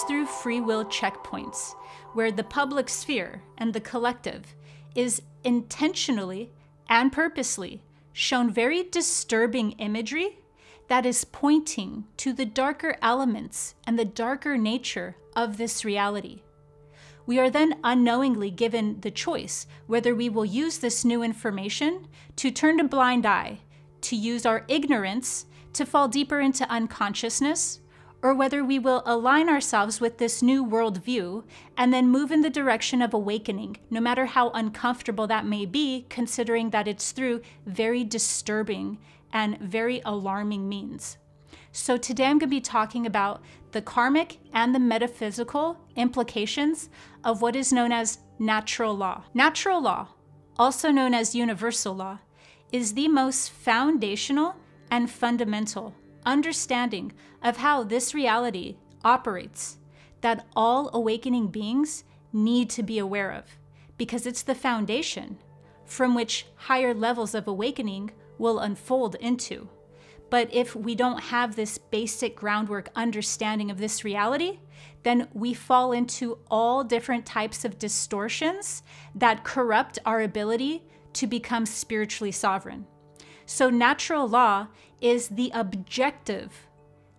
pass through free will checkpoints where the public sphere and the collective is intentionally and purposely shown very disturbing imagery that is pointing to the darker elements and the darker nature of this reality. We are then unknowingly given the choice whether we will use this new information to turn a blind eye, to use our ignorance to fall deeper into unconsciousness, or whether we will align ourselves with this new worldview and then move in the direction of awakening, no matter how uncomfortable that may be, considering that it's through very disturbing and very alarming means. So today I'm going to be talking about the karmic and the metaphysical implications of what is known as natural law. Natural law, also known as universal law, is the most foundational and fundamental understanding of how this reality operates that all awakening beings need to be aware of, because it's the foundation from which higher levels of awakening will unfold into. But if we don't have this basic groundwork understanding of this reality, then we fall into all different types of distortions that corrupt our ability to become spiritually sovereign. So natural law is the objective,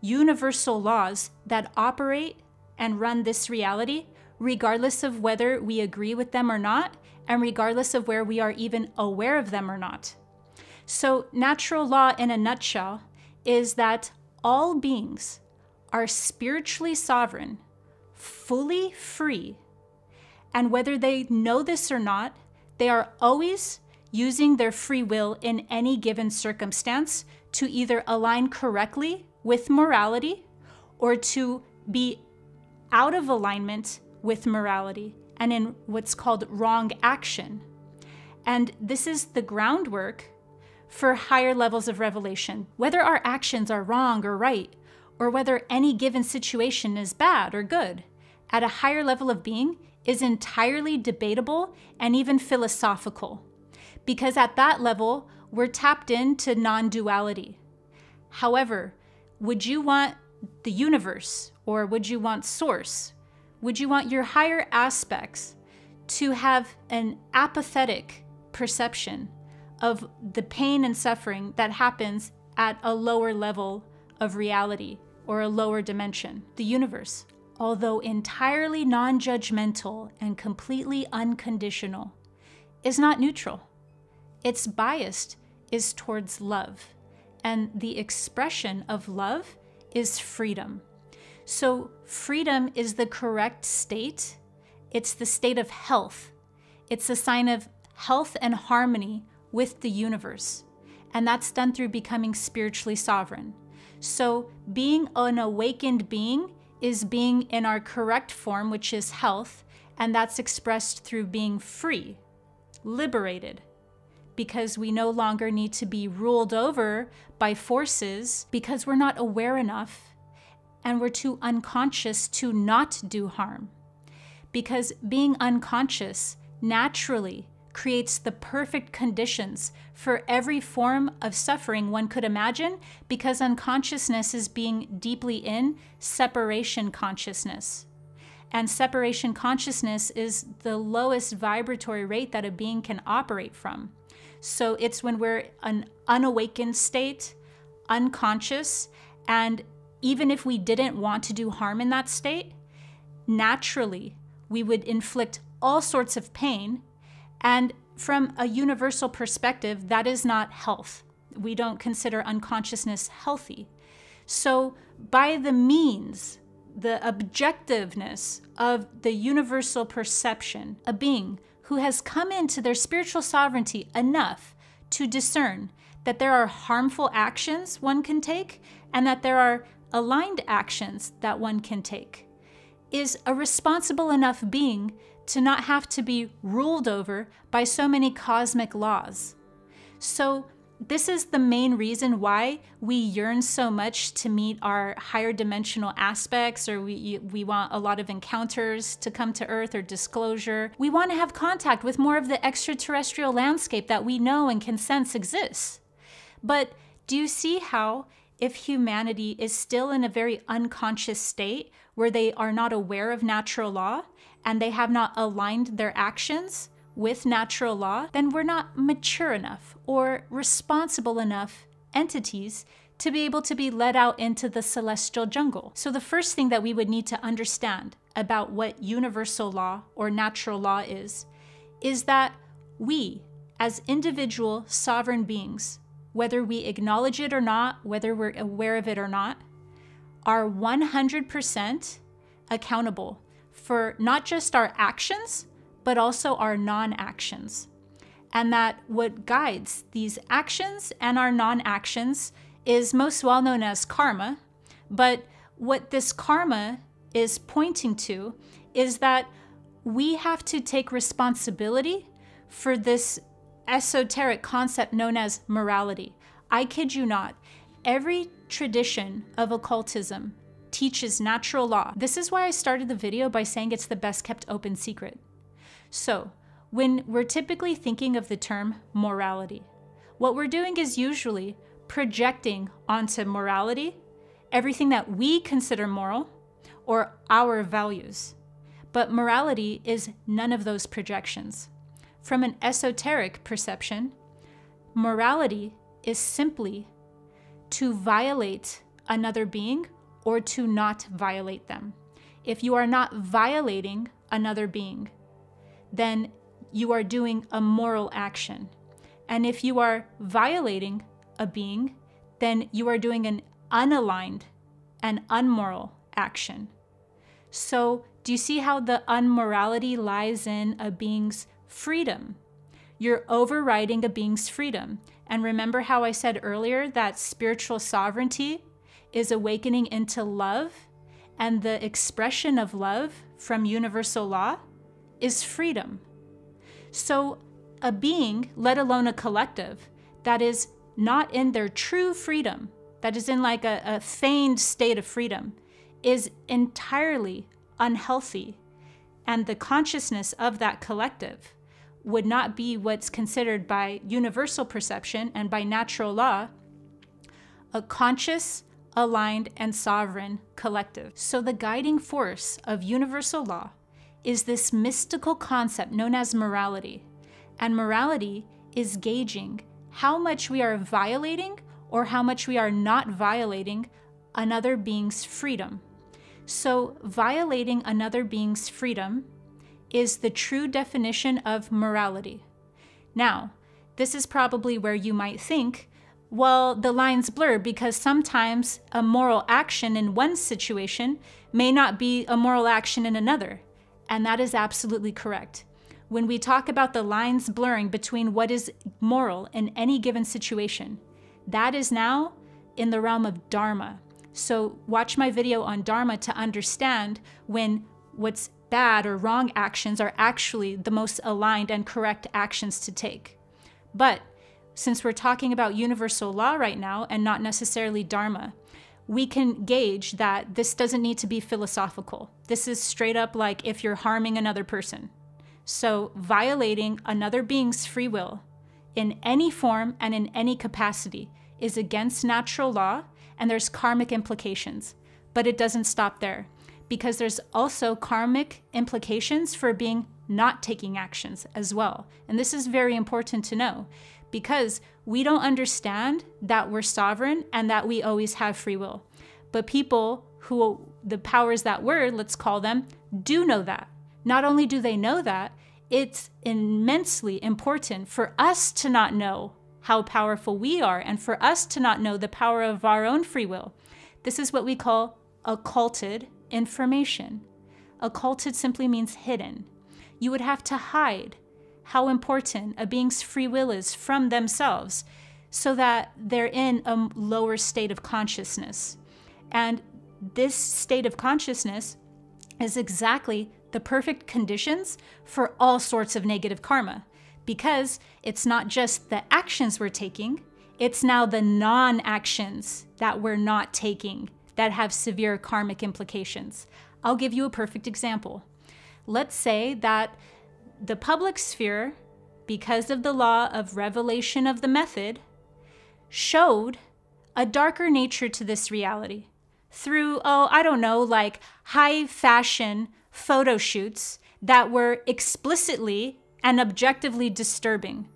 universal laws that operate and run this reality, regardless of whether we agree with them or not, and regardless of where we are even aware of them or not. So natural law in a nutshell is that all beings are spiritually sovereign, fully free, and whether they know this or not, they are always using their free will in any given circumstance to either align correctly with morality or to be out of alignment with morality and in what's called wrong action. And this is the groundwork for higher levels of revelation. Whether our actions are wrong or right, or whether any given situation is bad or good, at a higher level of being is entirely debatable and even philosophical. Because at that level, we're tapped into non-duality. However, would you want the universe, or would you want source? Would you want your higher aspects to have an apathetic perception of the pain and suffering that happens at a lower level of reality or a lower dimension? The universe, although entirely non-judgmental and completely unconditional, is not neutral. Its bias is towards love, and the expression of love is freedom. So freedom is the correct state. It's the state of health. It's a sign of health and harmony with the universe, and that's done through becoming spiritually sovereign. So being an awakened being is being in our correct form, which is health, and that's expressed through being free, liberated, because we no longer need to be ruled over by forces because we're not aware enough and we're too unconscious to not do harm. Because being unconscious naturally creates the perfect conditions for every form of suffering one could imagine, because unconsciousness is being deeply in separation consciousness. And separation consciousness is the lowest vibratory rate that a being can operate from. So it's when we're an unawakened state, unconscious, and even if we didn't want to do harm in that state, naturally we would inflict all sorts of pain. And from a universal perspective, that is not health. We don't consider unconsciousness healthy. So by the means, the objectiveness of the universal perception, a being who has come into their spiritual sovereignty enough to discern that there are harmful actions one can take and that there are aligned actions that one can take, is a responsible enough being to not have to be ruled over by so many cosmic laws. So this is the main reason why we yearn so much to meet our higher dimensional aspects, or we want a lot of encounters to come to Earth or disclosure. We want to have contact with more of the extraterrestrial landscape that we know and can sense exists. But do you see how if humanity is still in a very unconscious state where they are not aware of natural law and they have not aligned their actions with natural law, then we're not mature enough or responsible enough entities to be able to be led out into the celestial jungle. So the first thing that we would need to understand about what universal law or natural law is that we, as individual sovereign beings, whether we acknowledge it or not, whether we're aware of it or not, are 100% accountable for not just our actions, but also our non-actions. And that what guides these actions and our non-actions is most well known as karma. But what this karma is pointing to is that we have to take responsibility for this esoteric concept known as morality. I kid you not, every tradition of occultism teaches natural law. This is why I started the video by saying it's the best kept open secret. So, when we're typically thinking of the term morality, what we're doing is usually projecting onto morality everything that we consider moral or our values. But morality is none of those projections. From an esoteric perception, morality is simply to violate another being or to not violate them. If you are not violating another being, then you are doing a moral action. And if you are violating a being, then you are doing an unaligned and unmoral action. So, do you see how the unmorality lies in a being's freedom? You're overriding a being's freedom. And remember how I said earlier that spiritual sovereignty is awakening into love, and the expression of love from universal law is freedom. So a being, let alone a collective, that is not in their true freedom, that is in like a feigned state of freedom, is entirely unhealthy. And the consciousness of that collective would not be what's considered by universal perception and by natural law a conscious, aligned, and sovereign collective. So the guiding force of universal law is this mystical concept known as morality. And morality is gauging how much we are violating or how much we are not violating another being's freedom. So violating another being's freedom is the true definition of morality. Now, this is probably where you might think, well, the lines blur because sometimes a moral action in one situation may not be a moral action in another. And that is absolutely correct. When we talk about the lines blurring between what is moral in any given situation, that is now in the realm of dharma. So watch my video on dharma to understand when what's bad or wrong actions are actually the most aligned and correct actions to take. But since we're talking about universal law right now and not necessarily dharma, we can gauge that this doesn't need to be philosophical. This is straight up like if you're harming another person. So violating another being's free will in any form and in any capacity is against natural law, and there's karmic implications. But it doesn't stop there, because there's also karmic implications for being not taking actions as well. And this is very important to know, because we don't understand that we're sovereign and that we always have free will. But people who, the powers that were, let's call them, do know that. Not only do they know that, it's immensely important for us to not know how powerful we are and for us to not know the power of our own free will. This is what we call occulted information. Occulted simply means hidden. You would have to hide how important a being's free will is from themselves so that they're in a lower state of consciousness. And this state of consciousness is exactly the perfect conditions for all sorts of negative karma, because it's not just the actions we're taking, it's now the non-actions that we're not taking that have severe karmic implications. I'll give you a perfect example. Let's say that the public sphere, because of the law of revelation of the method, showed a darker nature to this reality through, I don't know, like high fashion photo shoots that were explicitly and objectively disturbing.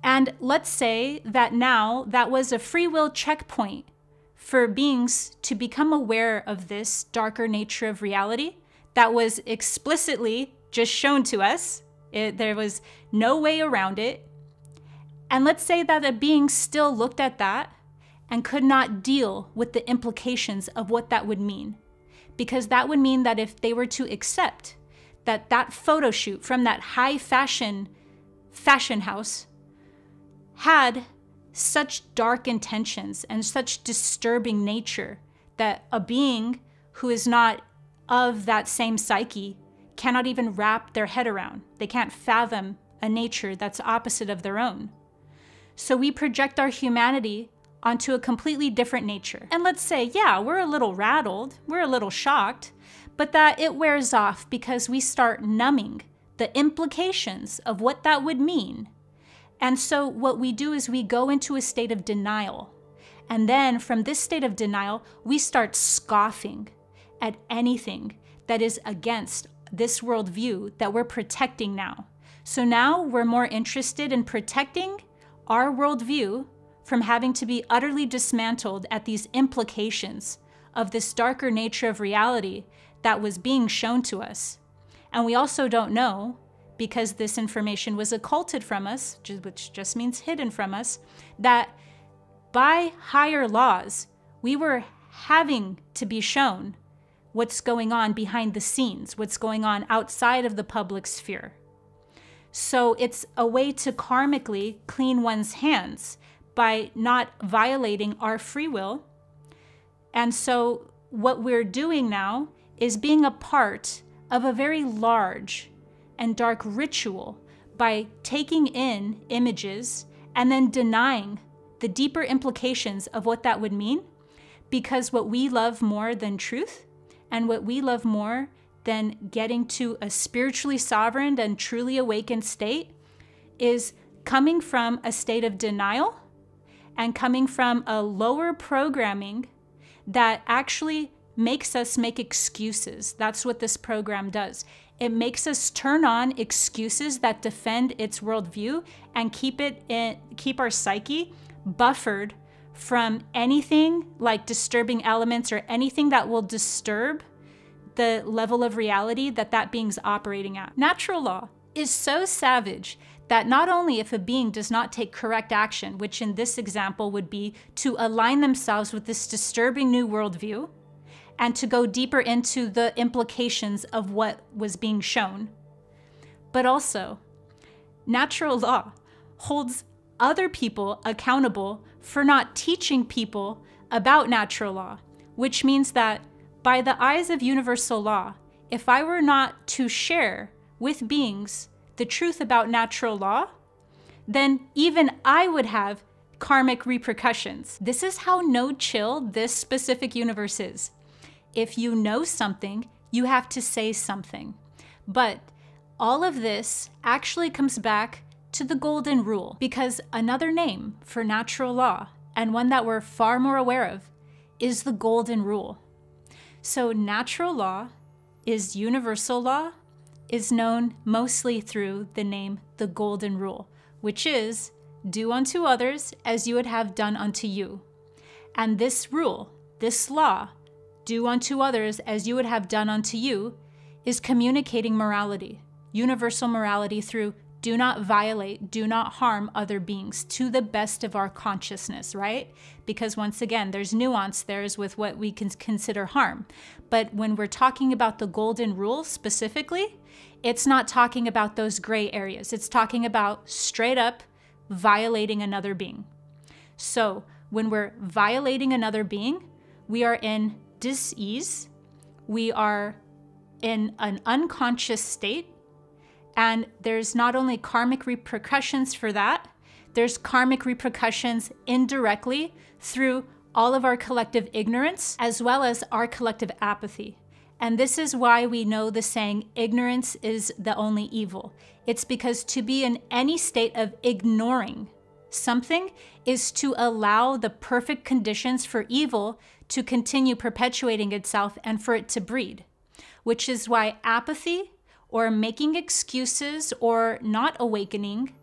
And let's say that now that was a free will checkpoint for beings to become aware of this darker nature of reality that was explicitly just shown to us. There was no way around it. And let's say that a being still looked at that and could not deal with the implications of what that would mean. Because that would mean that if they were to accept that that photo shoot from that high fashion house had such dark intentions and such disturbing nature that a being who is not of that same psyche cannot even wrap their head around. They can't fathom a nature that's opposite of their own. So we project our humanity onto a completely different nature. And let's say, yeah, we're a little rattled, we're a little shocked, but that it wears off because we start numbing the implications of what that would mean. And so what we do is we go into a state of denial. And then from this state of denial, we start scoffing at anything that is against this worldview that we're protecting now. So now we're more interested in protecting our worldview from having to be utterly dismantled at these implications of this darker nature of reality that was being shown to us. And we also don't know, because this information was occulted from us, which just means hidden from us, that by higher laws, we were having to be shown what's going on behind the scenes, what's going on outside of the public sphere. So it's a way to karmically clean one's hands by not violating our free will. And so what we're doing now is being a part of a very large and dark ritual by taking in images and then denying the deeper implications of what that would mean, because what we love more than truth and what we love more than getting to a spiritually sovereign and truly awakened state is coming from a state of denial and coming from a lower programming that actually makes us make excuses. That's what this program does. It makes us turn on excuses that defend its worldview and keep our psyche buffered from anything like disturbing elements or anything that will disturb the level of reality that that being's operating at. Natural law is so savage that not only if a being does not take correct action, which in this example would be to align themselves with this disturbing new worldview, and to go deeper into the implications of what was being shown. But also, natural law holds other people accountable for not teaching people about natural law, which means that by the eyes of universal law, if I were not to share with beings the truth about natural law, then even I would have karmic repercussions. This is how no chill this specific universe is. If you know something, you have to say something. But all of this actually comes back to the golden rule, because another name for natural law, and one that we're far more aware of, is the golden rule. So natural law is universal law, is known mostly through the name the golden rule, which is do unto others as you would have done unto you. And this rule, this law, do unto others as you would have done unto you, is communicating morality, universal morality through do not violate, do not harm other beings to the best of our consciousness, right? Because once again, there's nuance there with what we can consider harm. But when we're talking about the golden rule specifically, it's not talking about those gray areas. It's talking about straight up violating another being. So when we're violating another being, we are in dis-ease, we are in an unconscious state, and there's not only karmic repercussions for that, there's karmic repercussions indirectly through all of our collective ignorance as well as our collective apathy. And this is why we know the saying, ignorance is the only evil. It's because to be in any state of ignoring something is to allow the perfect conditions for evil to continue perpetuating itself and for it to breed, which is why apathy or making excuses or not awakening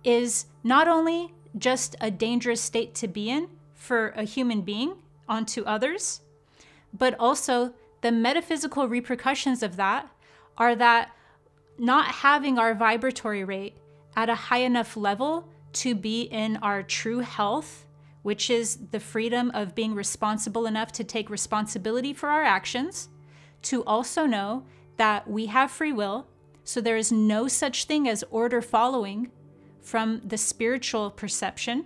is not only just a dangerous state to be in for a human being onto others, but also the metaphysical repercussions of that are that not having our vibratory rate at a high enough level to be in our true health, which is the freedom of being responsible enough to take responsibility for our actions, to also know that we have free will, so there is no such thing as order following from the spiritual perception.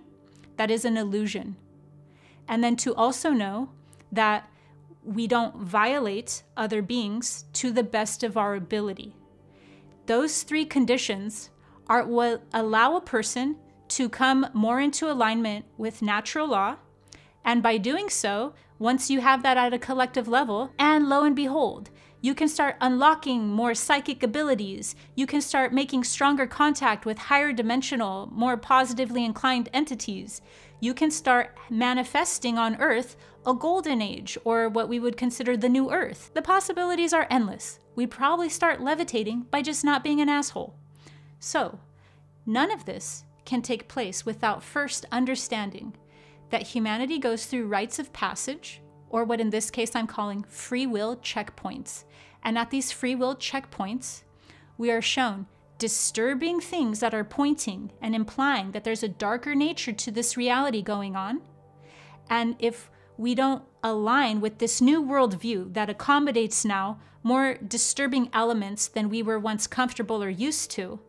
That is an illusion. And then to also know that we don't violate other beings to the best of our ability. Those three conditions are what allow a person to come more into alignment with natural law. And by doing so, once you have that at a collective level, and lo and behold, you can start unlocking more psychic abilities. You can start making stronger contact with higher dimensional, more positively inclined entities. You can start manifesting on Earth a golden age, or what we would consider the new Earth. The possibilities are endless. We'd probably start levitating by just not being an asshole. So, none of this can take place without first understanding that humanity goes through rites of passage, or what in this case I'm calling free will checkpoints. And at these free will checkpoints, we are shown disturbing things that are pointing and implying that there's a darker nature to this reality going on. And if we don't align with this new worldview that accommodates now more disturbing elements than we were once comfortable or used to,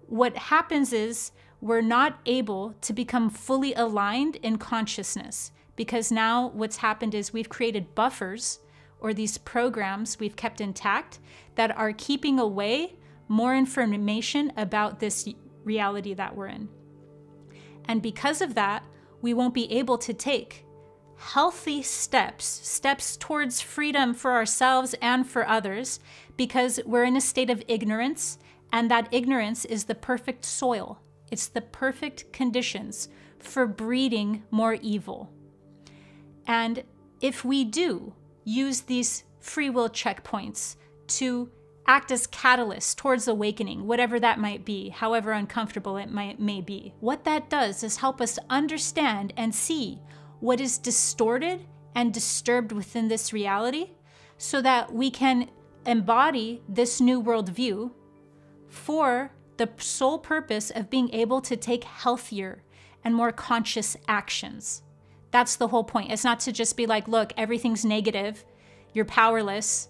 what happens is we're not able to become fully aligned in consciousness, because now what's happened is we've created buffers, or these programs we've kept intact, that are keeping away more information about this reality that we're in. And because of that, we won't be able to take healthy steps towards freedom for ourselves and for others, because we're in a state of ignorance, and that ignorance is the perfect soil. It's the perfect conditions for breeding more evil. And if we do use these free will checkpoints to act as catalysts towards awakening, whatever that might be, however uncomfortable it may be, what that does is help us understand and see what is distorted and disturbed within this reality, so that we can embody this new worldview for the sole purpose of being able to take healthier and more conscious actions. That's the whole point. It's not to just be like, look, everything's negative, you're powerless.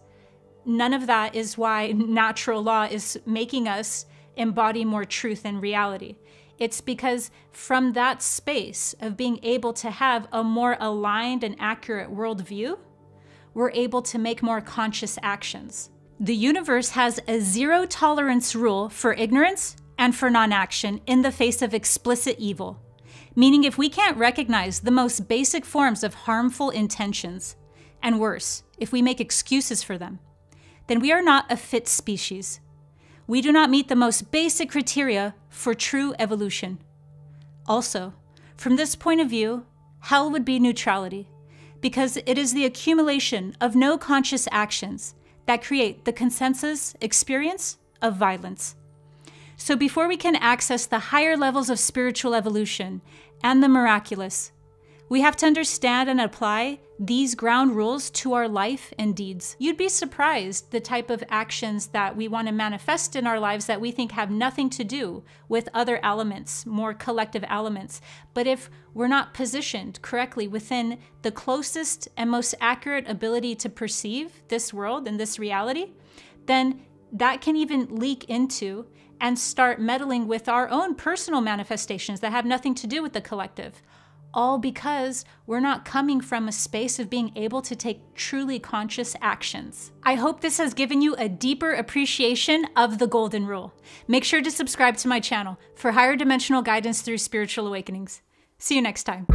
None of that is why natural law is making us embody more truth and reality. It's because from that space of being able to have a more aligned and accurate worldview, we're able to make more conscious actions. The universe has a zero tolerance rule for ignorance and for non-action in the face of explicit evil. Meaning if we can't recognize the most basic forms of harmful intentions, and worse, if we make excuses for them, then we are not a fit species. We do not meet the most basic criteria for true evolution. Also, from this point of view, hell would be neutrality, because it is the accumulation of no conscious actions that create the consensus experience of violence. So before we can access the higher levels of spiritual evolution and the miraculous, we have to understand and apply these ground rules to our life and deeds. You'd be surprised the type of actions that we want to manifest in our lives that we think have nothing to do with other elements, more collective elements. But if we're not positioned correctly within the closest and most accurate ability to perceive this world and this reality, then that can even leak into and start meddling with our own personal manifestations that have nothing to do with the collective. All because we're not coming from a space of being able to take truly conscious actions. I hope this has given you a deeper appreciation of the Golden Rule. Make sure to subscribe to my channel for higher dimensional guidance through spiritual awakenings. See you next time.